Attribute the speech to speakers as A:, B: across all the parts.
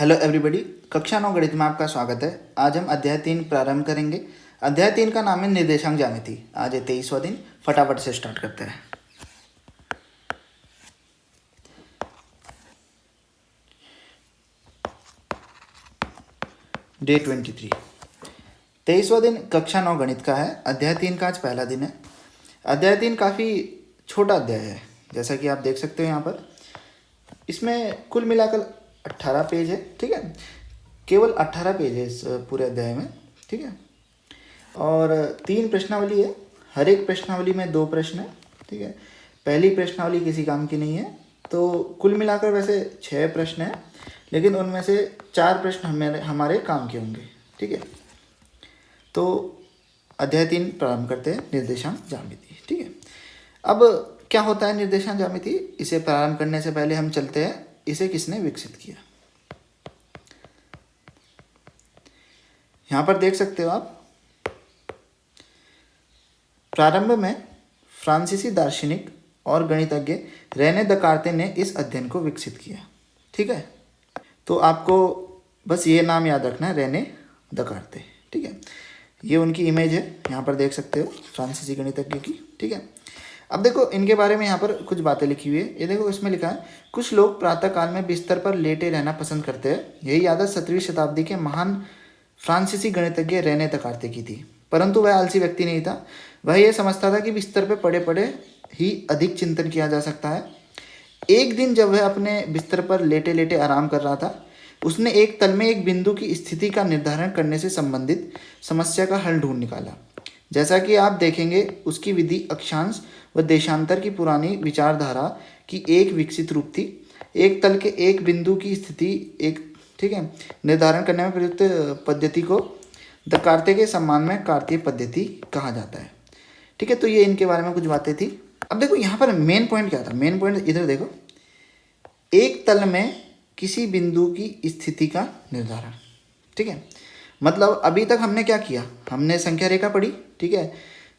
A: Hello everybody, कक्षा 9 गणित में आपका स्वागत है। आज हम अध्याय 3 प्रारंभ करेंगे। अध्याय 3 का नाम है निर्देशांक ज्यामिति। आज है 23वां दिन। फटाफट से स्टार्ट करते हैं। डे 23, 23वां दिन कक्षा 9 गणित का है। अध्याय 3 का आज पहला दिन है। अध्याय 3 काफ़ी छोटा अध्याय है, जैसा कि आप देख सकते हो यहाँ पर। इसमें कुल मिलाकर 18 पेज है, ठीक है। केवल 18 पेज है इस पूरे अध्याय में, ठीक है। और 3 प्रश्नावली है। हर एक प्रश्नावली में 2 प्रश्न है, ठीक है। पहली प्रश्नावली किसी काम की नहीं है, तो कुल मिलाकर वैसे 6 प्रश्न है, लेकिन उनमें से 4 प्रश्न हमारे काम के होंगे, ठीक है। तो अध्याय 3 प्रारंभ करते हैं, निर्देशांक ज्यामिति, ठीक है। अब क्या होता है निर्देशांक ज्यामिति? इसे प्रारंभ करने से पहले हम चलते हैं, इसे किसने विकसित किया। यहाँ पर देख सकते हो आप, प्रारंभ में फ्रांसीसी दार्शनिक और गणितज्ञ रेने दकार्ते ने इस अध्ययन को विकसित किया, ठीक है। तो आपको बस ये नाम याद रखना है, रेने दकार्ते, ठीक है। ये उनकी इमेज है, यहाँ पर देख सकते हो, फ्रांसीसी गणितज्ञ की, ठीक है। अब देखो इनके बारे में यहाँ पर कुछ बातें लिखी हुई है। ये देखो, इसमें लिखा है, कुछ लोग प्रातःकाल में बिस्तर पर लेटे रहना पसंद करते हैं। यही आदत 17वीं शताब्दी के महान फ्रांसीसी गणितज्ञ रेने दकार्ते की थी, परंतु वह आलसी व्यक्ति नहीं था। वह यह समझता था कि बिस्तर पर पड़े पड़े ही अधिक चिंतन किया जा सकता है। एक दिन जब वह अपने बिस्तर पर लेटे लेटे आराम कर रहा था, उसने एक तल में एक बिंदु की स्थिति का निर्धारण करने से संबंधित समस्या का हल ढूंढ निकाला। जैसा कि आप देखेंगे, उसकी विधि अक्षांश व देशांतर की पुरानी विचारधारा की एक विकसित रूप थी। एक तल के एक बिंदु की स्थिति ठीक है, निर्धारण करने में प्रयुक्त पद्धति को दकार्ते के सम्मान में कार्तीय पद्धति कहा जाता है, ठीक है। तो ये इनके बारे में कुछ बातें थी। अब देखो यहाँ पर मेन पॉइंट क्या था। मेन पॉइंट इधर देखो, एक तल में किसी बिंदु की स्थिति का निर्धारण, ठीक है। मतलब अभी तक हमने क्या किया, हमने संख्या रेखा पढ़ी, ठीक है,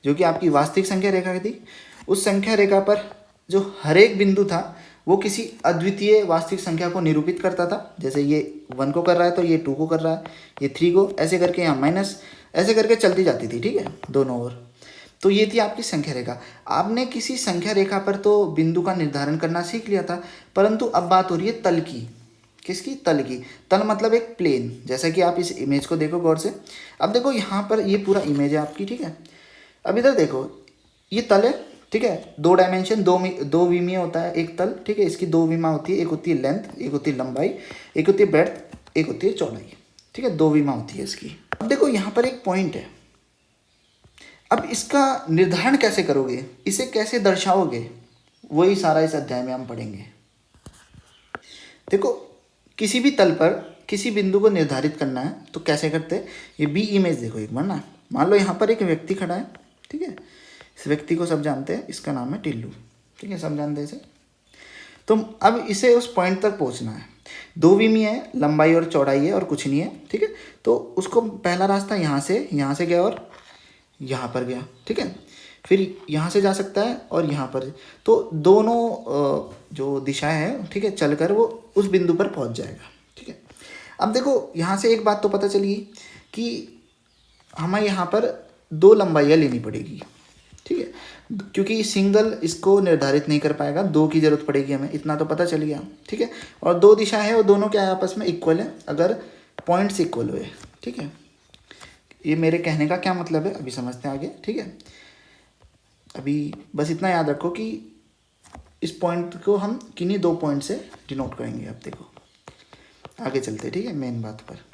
A: जो कि आपकी वास्तविक संख्या रेखा थी। उस संख्या रेखा पर जो हर एक बिंदु था वो किसी अद्वितीय वास्तविक संख्या को निरूपित करता था। जैसे ये 1 को कर रहा है तो ये 2 को कर रहा है, ये 3 को, ऐसे करके यहाँ माइनस, ऐसे करके चलती जाती थी, ठीक है, दोनों ओर। तो ये थी आपकी संख्या रेखा। आपने किसी संख्या रेखा पर तो बिंदु का निर्धारण करना सीख लिया था, परंतु अब बात हो रही है तल की। किसकी? तल की। तल मतलब एक प्लेन। जैसा कि आप इस इमेज को देखो गौर से। अब देखो यहाँ पर ये पूरा इमेज है आपकी, ठीक है। अब इधर देखो, ये तल है, ठीक है। 2 डायमेंशन, दो विमीय होता है एक तल, ठीक है। इसकी 2 विमा होती है, एक होती है लेंथ, एक होती है लंबाई, एक होती है ब्रेड्थ, एक होती है चौड़ाई, ठीक है। 2 विमा होती है इसकी। अब देखो यहाँ पर एक पॉइंट है। अब इसका निर्धारण कैसे करोगे, इसे कैसे दर्शाओगे, वही सारा इस अध्याय में हम पढ़ेंगे। देखो, किसी भी तल पर किसी बिंदु को निर्धारित करना है तो कैसे करते हैं। ये बी इमेज देखो एक बार ना। मान लो यहाँ पर एक व्यक्ति खड़ा है, ठीक है। इस व्यक्ति को सब जानते हैं, इसका नाम है टिल्लू, ठीक है, सब जानते हैं इसे। तो अब इसे उस पॉइंट तक पहुँचना है। 2 विमीय है, लंबाई और चौड़ाई है और कुछ नहीं है, ठीक है। तो उसको पहला रास्ता यहाँ से गया और यहाँ पर गया, ठीक है। फिर यहाँ से जा सकता है और यहाँ पर। तो दोनों जो दिशाएं हैं, ठीक है, चलकर वो उस बिंदु पर पहुँच जाएगा, ठीक है। अब देखो यहाँ से एक बात तो पता चली कि हमें यहाँ पर 2 लंबाइयाँ लेनी पड़ेगी, ठीक है, क्योंकि सिंगल इसको निर्धारित नहीं कर पाएगा, 2 की जरूरत पड़ेगी हमें, इतना तो पता चल गया, ठीक है। और 2 दिशाएं हैं, वो दोनों क्या है, आपस में इक्वल है, अगर पॉइंट्स इक्वल हुए, ठीक है। ये मेरे कहने का क्या मतलब है, अभी समझते हैं आगे, ठीक है। अभी बस इतना याद रखो कि इस पॉइंट को हम किन्हीं 2 पॉइंट से डिनोट करेंगे। अब देखो आगे चलते, ठीक है, मेन बात पर।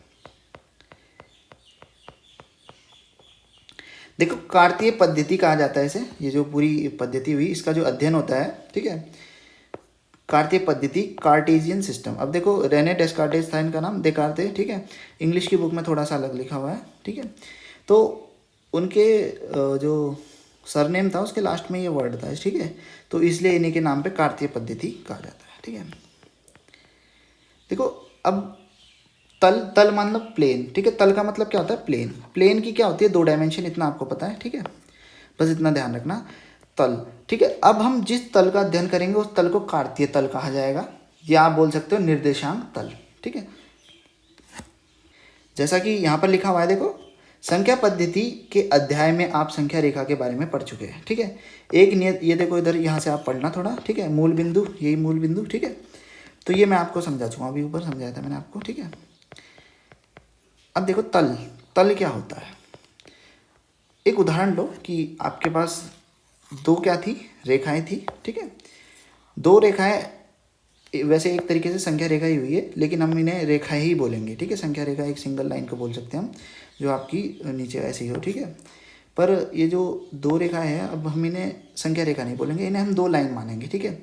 A: देखो, कार्तीय पद्धति कहा जाता है इसे। ये जो पूरी पद्धति हुई, इसका जो अध्ययन होता है, ठीक है, कार्तीय पद्धति, कार्टेशियन सिस्टम। अब देखो, रेने डेस्कार्टेस था इनका नाम, देकार्ते, ठीक है। इंग्लिश की बुक में थोड़ा सा अलग लिखा हुआ है, ठीक है। तो उनके जो सरनेम था उसके लास्ट में ये वर्ड था, ठीक है। तो इसलिए इन्हीं के नाम पे कार्तीय पद्धति कहा जाता है, ठीक है। देखो, अब तल मतलब प्लेन, ठीक है। तल का मतलब क्या होता है? प्लेन। प्लेन की क्या होती है? 2 डायमेंशन, इतना आपको पता है, ठीक है। बस इतना ध्यान रखना, तल, ठीक है। अब हम जिस तल का अध्ययन करेंगे उस तल को कार्तीय तल कहा जाएगा, या आप बोल सकते हो निर्देशांक तल, ठीक है। जैसा कि यहाँ पर लिखा हुआ है, देखो संख्या पद्धति के अध्याय में आप संख्या रेखा के बारे में पढ़ चुके हैं, ठीक है। एक नियत, ये देखो इधर, यहाँ से आप पढ़ना थोड़ा, ठीक है। मूल बिंदु, यही मूल बिंदु, ठीक है। तो ये मैं आपको समझा चुका हूँ, अभी ऊपर समझाया था मैंने आपको, ठीक है। अब देखो तल, तल क्या होता है। एक उदाहरण लो कि आपके पास दो क्या थी, रेखाएं थी, ठीक है। दो रेखाएं, वैसे एक तरीके से संख्या रेखा ही हुई है, लेकिन हम इन्हें रेखा ही बोलेंगे, ठीक है। संख्या रेखा एक सिंगल लाइन को बोल सकते हैं हम, जो आपकी नीचे ऐसी हो, ठीक है। पर ये जो दो रेखाएं हैं, अब हम इन्हें संख्या रेखा नहीं बोलेंगे, इन्हें हम दो लाइन मानेंगे, ठीक है।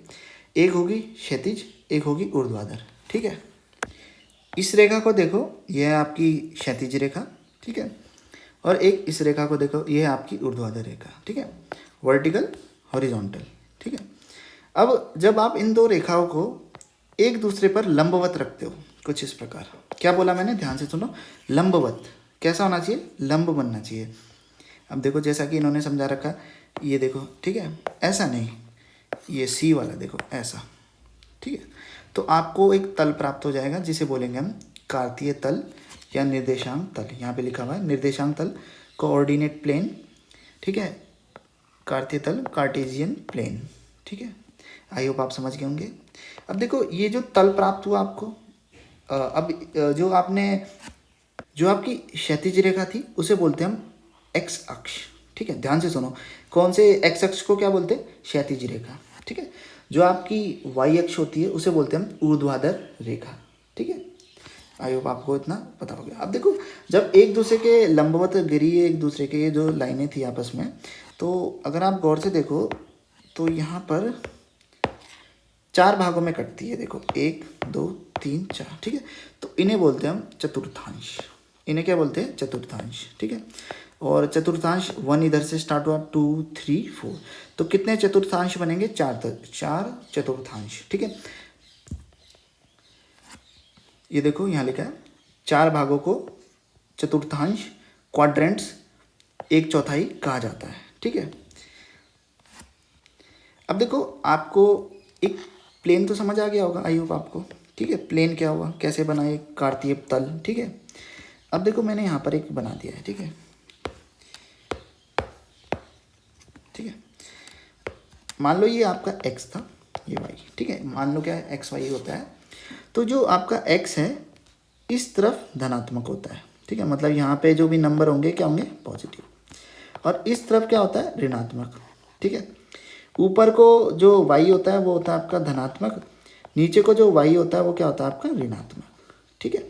A: एक होगी क्षैतिज, एक होगी ऊर्ध्वाधर, ठीक है। इस रेखा को देखो, यह है आपकी क्षैतिज रेखा, ठीक है। और एक इस रेखा को देखो, यह है आपकी ऊर्ध्वाधर रेखा, ठीक है। वर्टिकल, हॉरिजॉन्टल, ठीक है। अब जब आप इन दो रेखाओं को एक दूसरे पर लंबवत रखते हो, कुछ इस प्रकार, क्या बोला मैंने, ध्यान से सुनो, लंबवत। कैसा होना चाहिए, लंब बनना चाहिए। अब देखो जैसा कि इन्होंने समझा रखा, ये देखो, ठीक है, ऐसा नहीं, ये सी वाला देखो ऐसा, ठीक है। तो आपको एक तल प्राप्त हो जाएगा, जिसे बोलेंगे हम कार्तीय तल या निर्देशांक तल। यहाँ पे लिखा हुआ है निर्देशांक तल, कोऑर्डिनेट प्लेन, ठीक है। कार्तीय तल, कार्टेशियन प्लेन, ठीक है। आई होप आप समझ गए होंगे। अब देखो ये जो तल प्राप्त हुआ आपको, अब जो आपने, जो आपकी क्षैतिज रेखा थी उसे बोलते हैं हम एक्स अक्ष, ठीक है। ध्यान से सुनो, कौन से एक्स अक्ष को क्या बोलते हैं, क्षैतिज रेखा, ठीक है। जो आपकी वाई अक्ष होती है उसे बोलते हैं हम ऊर्ध्वाधर रेखा, ठीक है। आई होप आपको इतना पता हो गया। अब देखो जब एक दूसरे के लंबवत गिरी है, एक दूसरे के ये जो लाइनें थी आपस में, तो अगर आप गौर से देखो तो यहाँ पर चार भागों में कटती है, देखो 1 2 3 4, ठीक है। तो इन्हें बोलते हैं हम चतुर्थांश, इन्हें क्या बोलते हैं, चतुर्थांश, ठीक है। और चतुर्थांश 1 इधर से स्टार्ट हुआ, 2 3 4, तो कितने चतुर्थांश बनेंगे, चार चतुर्थांश, ठीक है। ये देखो यहाँ लिखा है, चार भागों को चतुर्थांश, क्वाड्रेंट्स, एक चौथाई कहा जाता है, ठीक है। अब देखो आपको एक प्लेन तो समझ आ गया होगा, आई होप आपको, ठीक है। प्लेन क्या हुआ, कैसे बनाए, कार्तीय तल, ठीक है। अब देखो मैंने यहाँ पर एक बना दिया है, ठीक है, ठीक है। मान लो ये आपका x था, ये y, ठीक है। मान लो क्या है, x y होता है। तो जो आपका x है इस तरफ धनात्मक होता है, ठीक है। मतलब यहाँ पे जो भी नंबर होंगे क्या होंगे, पॉजिटिव, और इस तरफ क्या होता है, ऋणात्मक, ठीक है। ऊपर को जो y होता है वो होता है आपका धनात्मक, नीचे को जो y होता है वो क्या होता है आपका ऋणात्मक, ठीक है।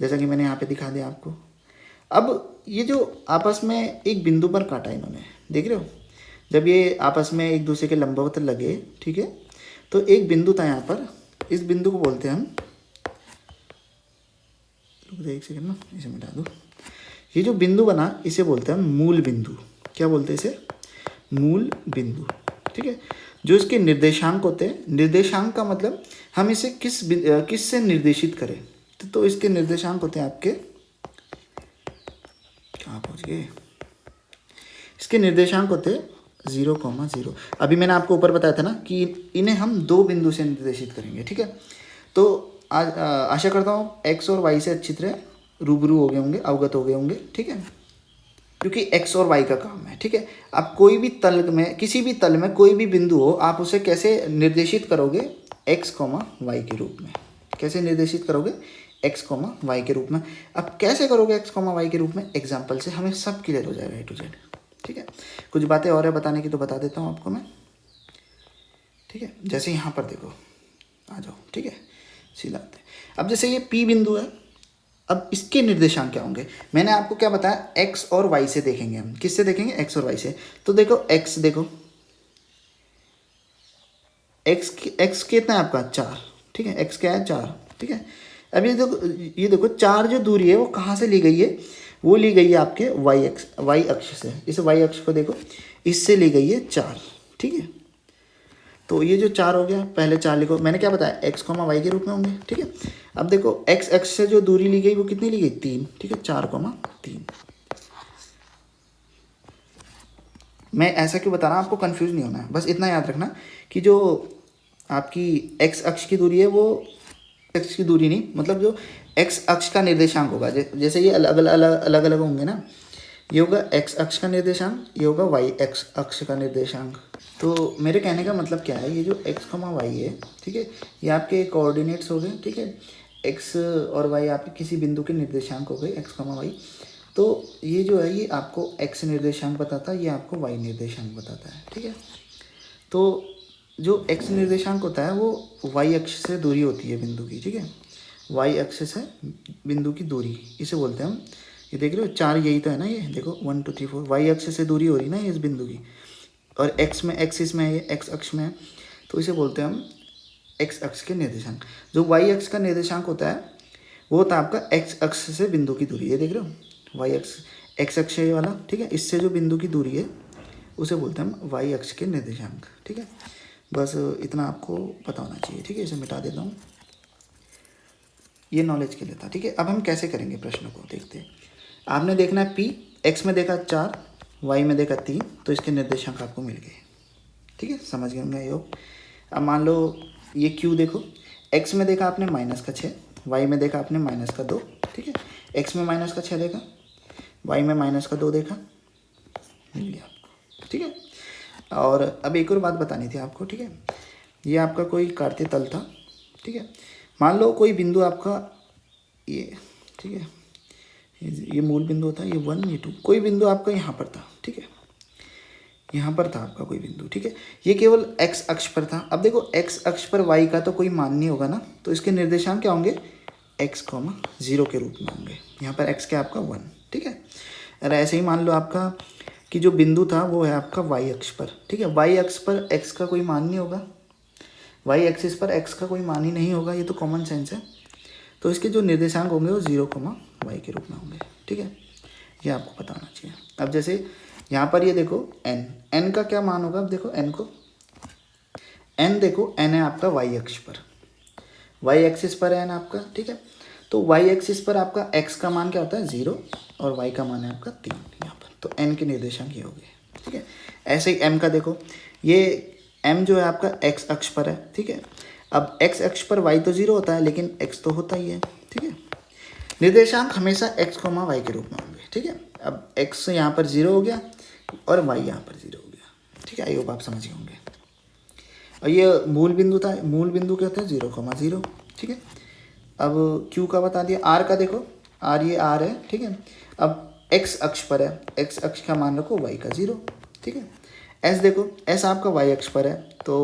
A: जैसा कि मैंने यहाँ पे दिखा दिया आपको। अब ये जो आपस में एक बिंदु पर काटा इन्होंने, देख रहे हो, जब ये आपस में एक दूसरे के लंबवत लगे, ठीक है, तो एक बिंदु था यहाँ पर, इस बिंदु को बोलते हैं हम, रुक जाए एक सेकंड ना, इसे मिटा दो। ये जो बिंदु बना इसे बोलते हैं हम मूल बिंदु, क्या बोलते हैं इसे, मूल बिंदु, ठीक है। जो इसके निर्देशांक होते हैं, निर्देशांक का मतलब हम इसे किस से निर्देशित करें, तो इसके निर्देशांक होते हैं आपके, कहाँ पहुँच गए, इसके निर्देशांक होते हैं 0,0। अभी मैंने आपको ऊपर बताया था ना कि इन्हें हम दो बिंदु से निर्देशित करेंगे, ठीक है। तो आज आशा करता हूँ एक्स और वाई से अच्छी तरह रूबरू हो गए होंगे, अवगत हो गए होंगे, ठीक है। क्योंकि एक्स और वाई का काम है, ठीक है। आप कोई भी तल में, किसी भी तल में कोई भी बिंदु हो, आप उसे कैसे निर्देशित करोगे, एक्स कॉमा वाई के रूप में। कैसे निर्देशित करोगे, एक्स कॉमा वाई के रूप में। अब कैसे करोगे एक्स कॉमा वाई के रूप में, एग्जाम्पल से हमें सब क्लियर हो जाएगा, A to Z, ठीक है। कुछ बातें और है बताने की तो बता देता हूँ आपको मैं, ठीक है। जैसे यहाँ पर देखो, आ जाओ, ठीक है, सीधा आते हैं। अब जैसे ये P बिंदु है, अब इसके निर्देशांक क्या होंगे, मैंने आपको क्या बताया, x और y से देखेंगे हम, किससे देखेंगे, x और y से। तो देखो x, देखो x कितना है आपका, 4, ठीक है। x क्या है, 4, ठीक है। अब ये देखो 4 जो दूरी है वो कहाँ से ली गई है, वो ली गई है आपके y अक्ष से। इस y अक्ष को देखो, इससे ली गई है 4, ठीक है। तो ये जो 4 हो गया, पहले 4 लिखो, मैंने क्या बताया, x कॉमा वाई के रूप में होंगे, ठीक है। अब देखो x अक्ष से जो दूरी ली गई वो कितनी ली गई, 3, ठीक है, 4,3। मैं ऐसा क्यों बता रहा हूँ, आपको कंफ्यूज नहीं होना है, बस इतना याद रखना कि जो आपकी x अक्ष की दूरी है वो अक्ष की दूरी नहीं, मतलब जो एक्स अक्ष का निर्देशांक होगा, जैसे ये अलग अलग होंगे ना, ये होगा एक्स अक्ष का निर्देशांक, ये होगा वाई एक्स अक्ष का निर्देशांक। तो मेरे कहने का मतलब क्या है, ये जो एक्स कमा वाई है, ठीक है, ये आपके कोऑर्डिनेट्स हो गए, ठीक है, एक्स और वाई आपके किसी बिंदु के निर्देशांक हो गए, एक्स कमा वाई। तो ये जो है ये आपको एक्स निर्देशांक बताता है, ये आपको वाई निर्देशांक बताता है, ठीक है। तो जो एक्स निर्देशांक होता है वो वाई अक्ष से दूरी होती है बिंदु की, ठीक है, वाई अक्ष से बिंदु की दूरी, इसे बोलते हैं हम। ये देख रहे हो 4, यही तो है ना, ये देखो 1 2 3 4, वाई अक्ष से दूरी हो रही है ना इस बिंदु की, और एक्स में एक्सिस में है, ये एक्स अक्ष में है, तो इसे बोलते हैं हम एक्स अक्ष के निर्देशांक। जो वाई अक्ष का निर्देशांक होता है वो होता है आपका एक्स अक्ष से बिंदु की दूरी, ये देख रहे हो वाई अक्ष, एक्स अक्ष है वाला, ठीक है, इससे जो बिंदु की दूरी है उसे बोलते हैं हम वाई अक्ष के निर्देशांक, ठीक है। बस इतना आपको पता होना चाहिए, ठीक है। इसे मिटा देता हूँ, ये नॉलेज के लिए था, ठीक है। अब हम कैसे करेंगे प्रश्न को देखते हैं। आपने देखना है पी, एक्स में देखा 4, वाई में देखा 3, तो इसके निर्देशांक आपको मिल गए, ठीक है, समझ गए होंगे योग। अब मान लो ये क्यू देखो, एक्स में देखा आपने -6, वाई में देखा आपने -2, ठीक है, एक्स में -6 देखा, वाई में -2 देखा, मिल गया आपको, ठीक है। और अब एक और बात बतानी थी आपको, ठीक है, ये आपका कोई कार्तीय तल था, ठीक है, मान लो कोई बिंदु आपका ये, ठीक है, ये मूल बिंदु होता है, ये 1 ये 2, कोई बिंदु आपका यहाँ पर था, ठीक है, यहाँ पर था आपका कोई बिंदु, ठीक है, ये केवल एक्स अक्ष पर था। अब देखो एक्स अक्ष पर वाई का तो कोई मान नहीं होगा ना, तो इसके निर्देशांक क्या होंगे, x, 0 के रूप में होंगे। यहाँ पर x क्या आपका 1, ठीक है। और ऐसे ही मान लो आपका कि जो बिंदु था वो है आपका y अक्ष पर, ठीक है, y अक्ष पर x का कोई मान नहीं होगा, y एक्सिस पर x का कोई मान ही नहीं होगा, ये तो कॉमन सेंस है। तो इसके जो निर्देशांक होंगे वो 0, y के रूप में होंगे, ठीक है, ये आपको पता होना चाहिए। अब जैसे यहाँ पर ये देखो n का क्या मान होगा, अब देखो n को, n देखो n है आपका y अक्ष पर, y एक्सिस पर है n आपका, ठीक है। तो y एक्सिस पर आपका x का मान क्या होता है 0 और y का मान है आपका 3 यहाँ पर, तो n के निर्देशांक ये हो गए, ठीक है। ऐसे ही m का देखो, ये m जो है आपका x अक्ष पर है, ठीक है। अब x अक्ष पर y तो 0 होता है लेकिन x तो होता ही है, ठीक है। निर्देशांक हमेशा x, y के रूप में होंगे, ठीक है। अब x यहाँ पर 0 हो गया और y यहाँ पर 0 हो गया, ठीक है, आई होप आप समझ गए होंगे। और ये मूल बिंदु था, मूल बिंदु क्या होता है 0, ठीक है। अब Q का बता दिया, R का देखो, R ये R है, ठीक है। अब X अक्ष पर है, X अक्ष का मान रखो Y का 0, ठीक है। S देखो, S आपका Y अक्ष पर है, तो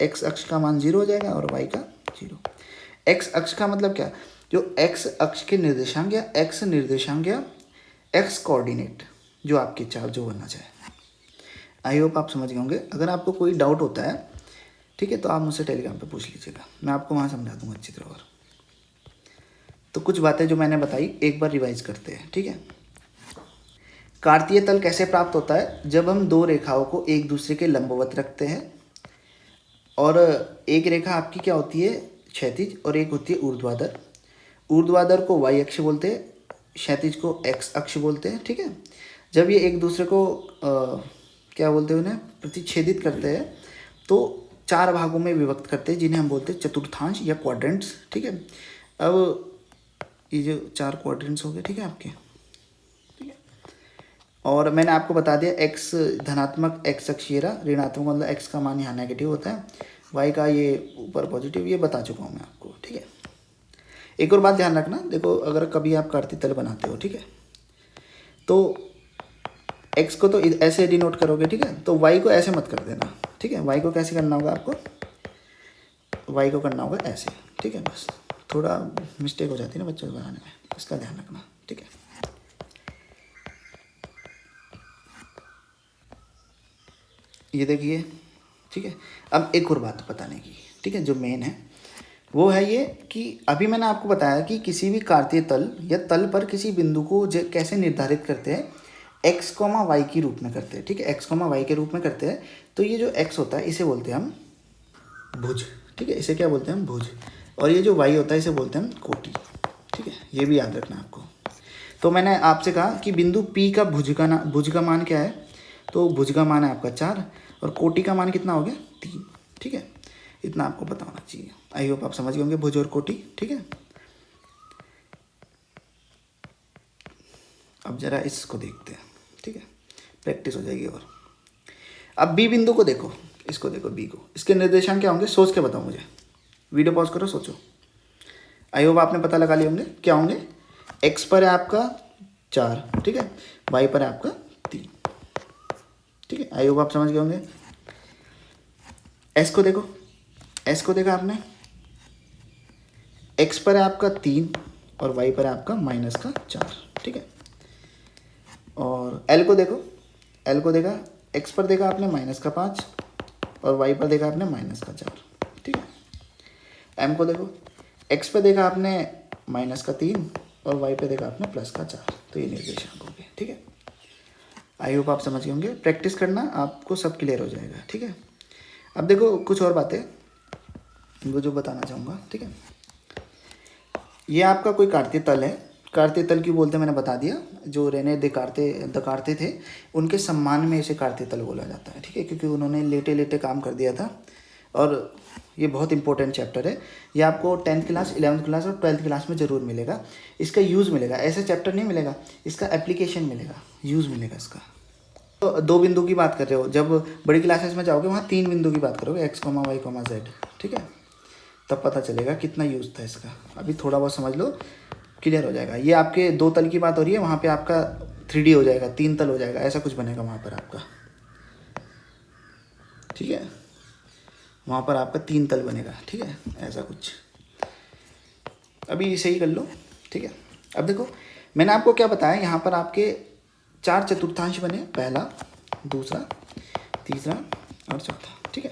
A: X अक्ष का मान 0 हो जाएगा और Y का 0। X अक्ष का मतलब क्या, जो X अक्ष के निर्देशांक या X निर्देशांक या X कोऑर्डिनेट जो आपके इच्छा जो बनना चाहे। आई होप आप समझ गए होंगे। अगर आपको कोई डाउट होता है, ठीक है, तो आप मुझसे टेलीग्राम पे पूछ लीजिएगा, मैं आपको वहाँ समझा दूँगा अच्छी तरह। और तो कुछ बातें जो मैंने बताई एक बार रिवाइज करते हैं, ठीक है। कार्तीय तल कैसे प्राप्त होता है, जब हम दो रेखाओं को एक दूसरे के लंबवत रखते हैं, और एक रेखा आपकी क्या होती है क्षैतिज और एक होती है ऊर्ध्वाधर। ऊर्ध्वाधर को y अक्ष बोलते हैं, क्षैतिज को x अक्ष बोलते हैं, ठीक है। जब ये एक दूसरे को क्या बोलते हैं, उन्हें प्रतिच्छेदित करते हैं, तो 4 भागों में विभक्त करते हैं, जिन्हें हम बोलते हैं चतुर्थांश या क्वाड्रेंट्स, ठीक है। अब ये जो 4 क्वाड्रेंट्स हो गए, ठीक है आपके, ठीक है। और मैंने आपको बता दिया x धनात्मक x अक्षीय रहा, ऋणात्मक मतलब x का मान यहाँ नेगेटिव होता है, y का ये ऊपर पॉजिटिव, ये बता चुका हूँ मैं आपको, ठीक है। एक और बात ध्यान रखना, देखो अगर कभी आप कार्तीय तल बनाते हो, ठीक है, तो x को तो ऐसे डिनोट करोगे, ठीक है, तो y को ऐसे मत कर देना, ठीक है। y को कैसे करना होगा आपको, y को करना होगा ऐसे, ठीक है। बस थोड़ा मिस्टेक हो जाती है ना बच्चों को बनाने में, इसका ध्यान रखना, ठीक है। ये देखिए, ठीक है। अब एक और बात बताने की, ठीक है, जो मेन है वो है ये कि अभी मैंने आपको बताया कि किसी भी कार्तीय तल या तल पर किसी बिंदु को कैसे निर्धारित करते हैं, x, y के रूप में करते हैं, ठीक है, x, y के रूप में करते हैं। तो ये जो x होता है इसे बोलते हैं हम भुज, ठीक है, इसे क्या बोलते हैं हम भुज। और ये जो y होता है इसे बोलते हैं हम कोटि, ठीक है, ये भी याद रखना आपको। तो मैंने आपसे कहा कि बिंदु P का भुज का मान क्या है, तो भुज का मान है आपका 4 और कोटि का मान कितना हो गया 3, ठीक है। इतना आपको पता होना चाहिए। आई होप आप समझ गए होंगे भुज और कोटि। ठीक है, अब जरा इसको देखते हैं। ठीक है, प्रैक्टिस हो जाएगी। और अब बी बिंदु को देखो, इसको देखो बी को, इसके निर्देशांक क्या होंगे सोच के बताओ मुझे। वीडियो पॉज करो, सोचो। आई होप आपने पता लगा लिए होंगे क्या होंगे। एक्स पर है आपका 4, ठीक है, वाई पर है आपका 3। ठीक है, आई होप आप समझ गए होंगे। एस को देखो, एस को देखा आपने, एक्स पर है आपका 3 और वाई पर है आपका -4। ठीक है, और एल को देखो, एल को देखा, एक्स पर देखा आपने -5 और वाई पर देखा आपने -4। ठीक है, एम को देखो, एक्स पे देखा आपने -3 और वाई पे देखा आपने +4। तो ये निर्देशांक हो गए। ठीक है, आई होप आप समझ गए होंगे। प्रैक्टिस करना, आपको सब क्लियर हो जाएगा। ठीक है, अब देखो कुछ और बातें वो जो बताना चाहूँगा। ठीक है, ये आपका कोई कार्तीय तल है। कार्तीय तल क्यों बोलते हैं मैंने बता दिया। जो रेने दकार्ते थे उनके सम्मान में इसे कार्तीय तल बोला जाता है। ठीक है, क्योंकि उन्होंने लेटे लेटे काम कर दिया था। और ये बहुत इंपॉर्टेंट चैप्टर है। ये आपको 10th क्लास, 11th क्लास और 12th क्लास में ज़रूर मिलेगा। इसका यूज़ मिलेगा, ऐसे चैप्टर नहीं मिलेगा, इसका एप्लीकेशन मिलेगा, यूज़ मिलेगा इसका। तो 2 बिंदु की बात कर रहे हो, जब बड़ी क्लासेस में जाओगे वहाँ 3 बिंदु की बात करोगे, x, y, z। ठीक है, तब पता चलेगा कितना यूज़ था इसका। अभी थोड़ा बहुत समझ लो, क्लियर हो जाएगा। ये आपके 2 तल की बात हो रही है, वहाँ पे आपका 3D हो जाएगा, 3 तल हो जाएगा, ऐसा कुछ बनेगा वहाँ पर आपका। ठीक है, वहाँ पर आपका 3 तल बनेगा। ठीक है, ऐसा कुछ। अभी इसे ही कर लो। ठीक है, अब देखो मैंने आपको क्या बताया, यहाँ पर आपके 4 चतुर्थांश बने, पहला, दूसरा, तीसरा और चौथा। ठीक है,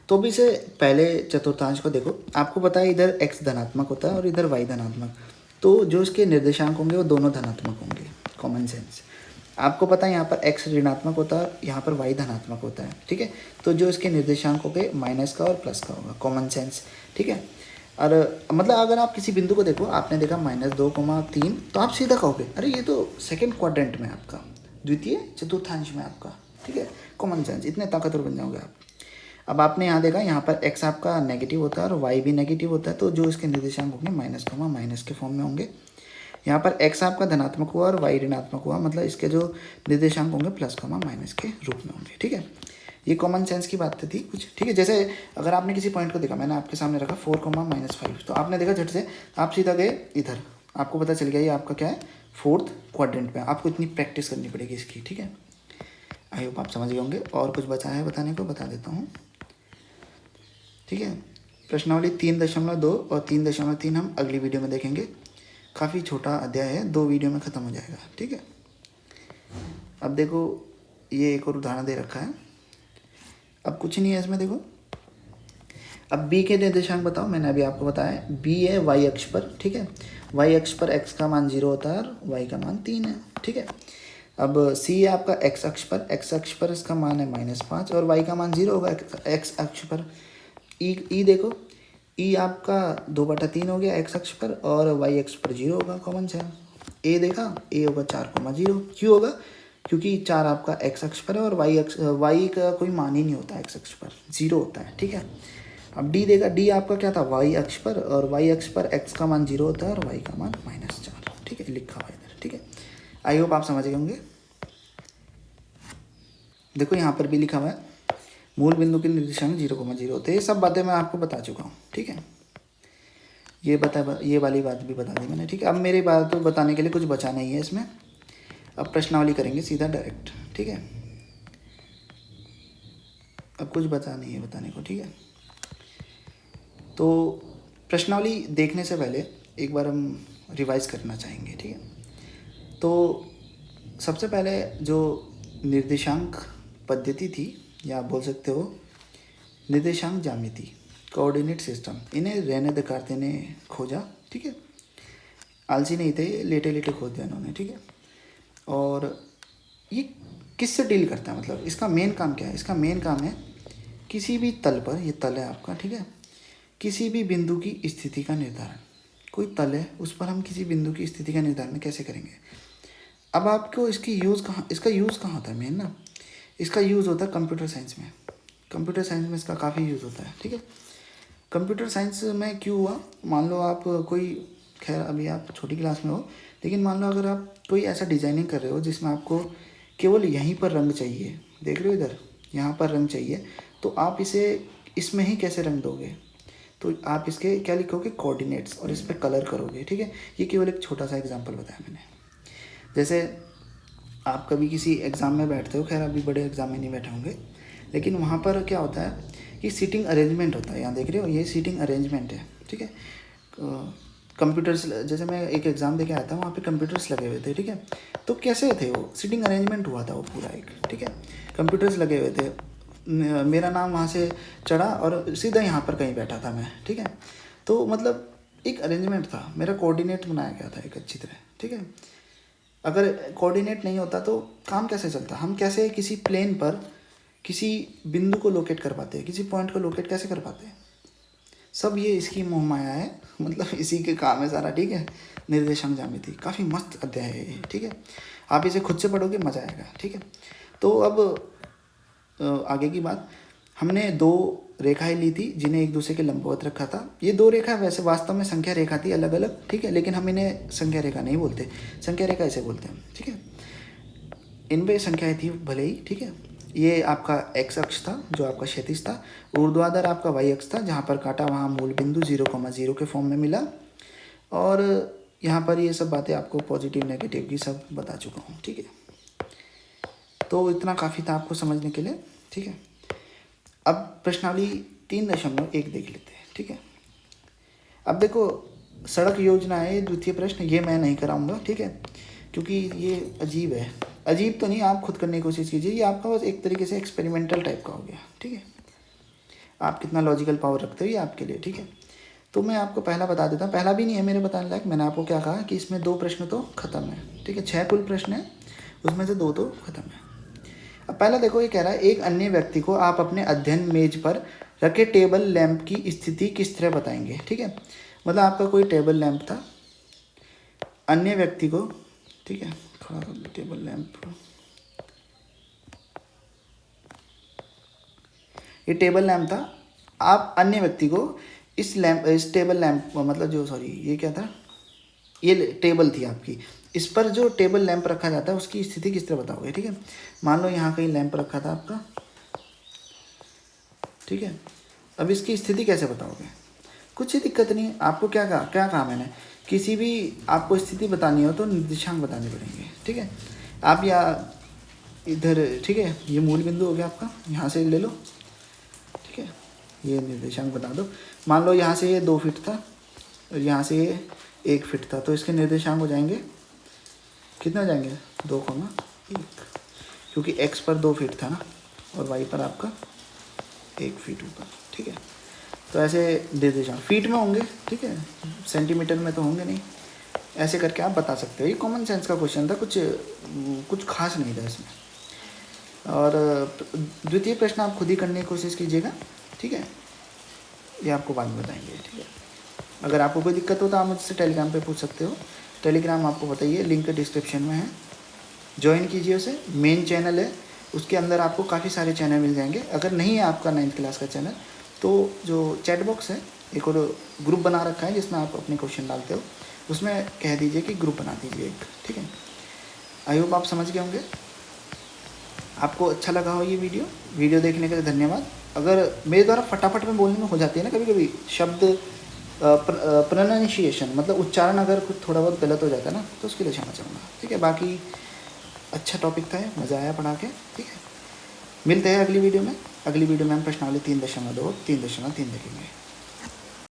A: तो अभी से पहले चतुर्थांश को देखो, आपको पता है इधर x धनात्मक होता है और इधर y धनात्मक, तो जो इसके निर्देशांक होंगे वो दोनों धनात्मक होंगे। Common sense. आपको पता है यहाँ पर x ऋणात्मक होता है, यहाँ पर y धनात्मक होता है। ठीक है, तो जो इसके निर्देशांक होंगे माइनस का और प्लस का होगा। Common sense. ठीक है, और मतलब अगर आप किसी बिंदु को देखो, आपने देखा -2,3, तो आप सीधा कहोगे अरे ये तो सेकेंड क्वाड्रेंट में आपका, द्वितीय चतुर्थांश में आपका। ठीक है, कॉमन सेंस, इतने ताकतवर बन जाओगे आप। अब आपने यहाँ देखा, यहाँ पर x आपका नेगेटिव होता है और y भी नेगेटिव होता है, तो जो इसके निर्देशांक होंगे माइनस के फॉर्म में होंगे। यहाँ पर x आपका धनात्मक हुआ और y ऋणात्मक हुआ, मतलब इसके जो निर्देशांक होंगे प्लस माइनस के रूप में होंगे। ठीक है, ये कॉमन सेंस की बात थी कुछ। ठीक है, जैसे अगर आपने किसी पॉइंट को देखा, मैंने आपके सामने रखा 4,-5, तो आपने देखा झट से आप सीधा गए इधर, आपको पता चल गया ये आपका क्या है, 4th क्वाड्रेंट में। आपको इतनी प्रैक्टिस करनी पड़ेगी इसकी। ठीक है, आई होप आप समझ गए होंगे। और कुछ बचा है बताने को, बता देता हूँ। ठीक है, प्रश्नावली 3.2 और 3.3 हम अगली वीडियो में देखेंगे। काफ़ी छोटा अध्याय है, 2 वीडियो में ख़त्म हो जाएगा। ठीक है, अब देखो ये एक और उदाहरण दे रखा है। अब कुछ नहीं है इसमें, देखो अब b के निर्देशांक बताओ। मैंने अभी आपको बताया b है y अक्ष पर। ठीक है, y अक्ष पर x का मान 0 होता है और y का मान 3 है। ठीक है, अब c है आपका x अक्ष पर इसका मान है -5 और y का मान 0 होगा x अक्ष पर। ई देखो, ई आपका 2/3 हो गया x अक्ष पर और y अक्ष पर 0 होगा। Common sense. ए देखा, ए होगा 4,0। क्यों होगा, क्योंकि 4 आपका x अक्ष पर है और y का कोई मान ही नहीं होता, x अक्ष पर 0 होता है। ठीक है, अब डी देखा, डी आपका क्या था, y अक्ष पर, और y अक्ष पर x का मान 0 होता है और y का मान -4। ठीक है, लिखा हुआ है इधर। ठीक है, आई होप आप समझ गए होंगे। देखो यहाँ पर भी लिखा हुआ है मूल बिंदु के निर्देशांक 0,0 होते हैं। ये सब बातें मैं आपको बता चुका हूँ। ठीक है, ये वाली बात भी बता दी मैंने। ठीक है, अब मेरी बात तो बताने के लिए कुछ बचा नहीं है इसमें। अब प्रश्नावली करेंगे सीधा डायरेक्ट। ठीक है, अब कुछ बचा नहीं है बताने को। ठीक है, तो प्रश्नावली देखने से पहले एक बार हम रिवाइज करना चाहेंगे। ठीक है, तो सबसे पहले जो निर्देशांक पद्धति थी, या आप बोल सकते हो निर्देशांक ज्यामिति, कोऑर्डिनेट सिस्टम, इन्हें रेने दकार्ते ने खोजा। ठीक है, आलसी नहीं थे, लेटे लेटे खोज दिया इन्होंने। ठीक है, और ये किससे डील करता है, मतलब इसका मेन काम क्या है। इसका मेन काम है किसी भी तल पर, ये तल है आपका। ठीक है, किसी भी बिंदु की स्थिति का निर्धारण। कोई तल है, उस पर हम किसी बिंदु की स्थिति का निर्धारण कैसे करेंगे। अब आपको इसका यूज़ कहाँ होता है, मेन ना, इसका यूज़ होता है कंप्यूटर साइंस में। कंप्यूटर साइंस में इसका काफ़ी यूज़ होता है, ठीक है। कंप्यूटर साइंस में क्यों हुआ, मान लो आप कोई, खैर अभी आप छोटी क्लास में हो, लेकिन मान लो अगर आप कोई ऐसा डिज़ाइनिंग कर रहे हो जिसमें आपको केवल यहीं पर रंग चाहिए, देख रहे हो इधर, यहाँ पर रंग चाहिए, तो आप इसे इसमें ही कैसे रंग दोगे, तो आप इसके क्या लिखोगे, कोऑर्डिनेट्स, और इस पर कलर करोगे, ठीक है। ये केवल एक छोटा सा एग्जांपल बताया मैंने। जैसे आप कभी किसी एग्ज़ाम में बैठते हो, खैर अभी बड़े एग्ज़ाम में नहीं बैठे होंगे, लेकिन वहाँ पर क्या होता है कि सीटिंग अरेंजमेंट होता है, यहाँ देख रहे हो ये सीटिंग अरेंजमेंट है, ठीक है। कंप्यूटर्स, जैसे मैं एक एग्ज़ाम दे के आया था, वहाँ पे कंप्यूटर्स लगे हुए थे, ठीक है। तो कैसे थे वो, सीटिंग अरेंजमेंट हुआ था वो पूरा एक, ठीक है। कंप्यूटर्स लगे हुए थे, मेरा नाम वहाँ से चढ़ा और सीधा यहाँ पर कहीं बैठा था मैं, ठीक है। तो मतलब एक अरेंजमेंट था, मेरा कोऑर्डिनेट बनाया गया था एक अच्छी तरह, ठीक है। अगर कोऑर्डिनेट नहीं होता तो काम कैसे चलता, हम कैसे किसी प्लेन पर किसी बिंदु को लोकेट कर पाते हैं, किसी पॉइंट को लोकेट कैसे कर पाते हैं, सब ये इसकी मोह माया है, मतलब इसी के काम है सारा, ठीक है। निर्देशांक ज्यामिति काफ़ी मस्त अध्याय है ये, ठीक है। आप इसे खुद से पढ़ोगे मज़ा आएगा, ठीक है। तो अब आगे की बात, हमने दो रेखाएं ली थी जिन्हें एक दूसरे के लंबवत रखा था। ये दो रेखा वैसे वास्तव में संख्या रेखा थी अलग अलग, ठीक है, लेकिन हम इन्हें संख्या रेखा नहीं बोलते, संख्या रेखा ऐसे बोलते हैं, ठीक है। इनमें संख्याएं थी भले ही, ठीक है। ये आपका एक्स अक्ष था जो आपका क्षैतिज था, ऊर्ध्वाधर आपका वाई अक्ष था जहाँ पर काटा वहाँ मूल बिंदु 0,0 के फॉर्म में मिला, और यहाँ पर ये सब बातें आपको पॉजिटिव नेगेटिव की सब बता चुका हूँ, ठीक है। तो इतना काफ़ी था आपको समझने के लिए, ठीक है। अब प्रश्नावली 3.1 देख लेते हैं, ठीक है। अब देखो, सड़क योजना है द्वितीय प्रश्न, ये मैं नहीं कराऊंगा, ठीक है, क्योंकि ये अजीब है। अजीब तो नहीं, आप खुद करने की कोशिश कीजिए, ये आपका बस एक तरीके से एक्सपेरिमेंटल टाइप का हो गया, ठीक है। आप कितना लॉजिकल पावर रखते हो ये आपके लिए, ठीक है। तो मैं आपको पहला बता देता हूँ, पहला भी नहीं है मेरे बताने लायक, मैंने आपको क्या कहा कि इसमें 2 प्रश्न तो खत्म है, ठीक है। 6 कुल प्रश्न है, उसमें से 2 तो खत्म है। अब पहला देखो, ये कह रहा है एक अन्य व्यक्ति को आप अपने अध्ययन मेज पर रखे टेबल लैंप की स्थिति किस तरह बताएंगे, ठीक है। मतलब आपका कोई टेबल लैंप था, अन्य व्यक्ति को, ठीक है, खड़ा कर लो टेबल लैंप, ये टेबल लैंप था, आप अन्य व्यक्ति को इस टेबल लैंप, मतलब जो, सॉरी ये क्या था, ये टेबल थी आपकी, इस पर जो टेबल लैंप रखा जाता है उसकी स्थिति किस तरह बताओगे, ठीक है। मान लो यहाँ कहीं लैंप रखा था आपका, ठीक है। अब इसकी स्थिति कैसे बताओगे, कुछ ही दिक्कत नहीं है, आपको क्या कहा मैंने, किसी भी आपको स्थिति बतानी हो तो निर्देशांक बताने पड़ेंगे, ठीक है। आप या इधर, ठीक है, ये मूल बिंदु हो गया आपका, यहाँ से ले लो, ठीक है, ये निर्देशांक बता दो। मान लो यहाँ से ये 2 फीट था और यहाँ से ये 1 फीट था, तो इसके निर्देशांक हो जाएंगे, कितने हो जाएंगे, 2,1, क्योंकि x पर 2 फीट था ना और y पर आपका 1 फीट ऊपर, ठीक है। तो ऐसे निर्देशांक फीट में होंगे, ठीक है, सेंटीमीटर में तो होंगे नहीं, ऐसे करके आप बता सकते हो। ये कॉमन सेंस का क्वेश्चन था, कुछ खास नहीं था इसमें। और द्वितीय प्रश्न आप खुद ही करने की कोशिश कीजिएगा, ठीक है, ये आपको बाद में बताएंगे, ठीक है। अगर आपको कोई दिक्कत हो तो आप मुझसे टेलीग्राम पे पूछ सकते हो, टेलीग्राम आपको बताइए, लिंक डिस्क्रिप्शन में है, ज्वाइन कीजिए उसे। मेन चैनल है, उसके अंदर आपको काफ़ी सारे चैनल मिल जाएंगे। अगर नहीं है आपका 9th क्लास का चैनल, तो जो चैट बॉक्स है, एक और ग्रुप बना रखा है जिसमें आप अपने क्वेश्चन डालते हो, उसमें कह दीजिए कि ग्रुप बना दीजिए एक, ठीक है। आई होप आप समझ गए होंगे, आपको अच्छा लगा हो ये वीडियो देखने के लिए धन्यवाद। अगर मेरे द्वारा फटाफट में बोलने में हो जाती है ना कभी कभी शब्द, प्रोनाउंसिएशन मतलब उच्चारण अगर कुछ थोड़ा बहुत गलत हो जाता है ना, तो उसके लिए क्षमा चाहूँगा, ठीक है। बाकी अच्छा टॉपिक था, मज़ा आया पढ़ा के, ठीक है। मिलते हैं अगली वीडियो में। अगली वीडियो में हम प्रश्नावली 3.2 3.3 देखेंगे।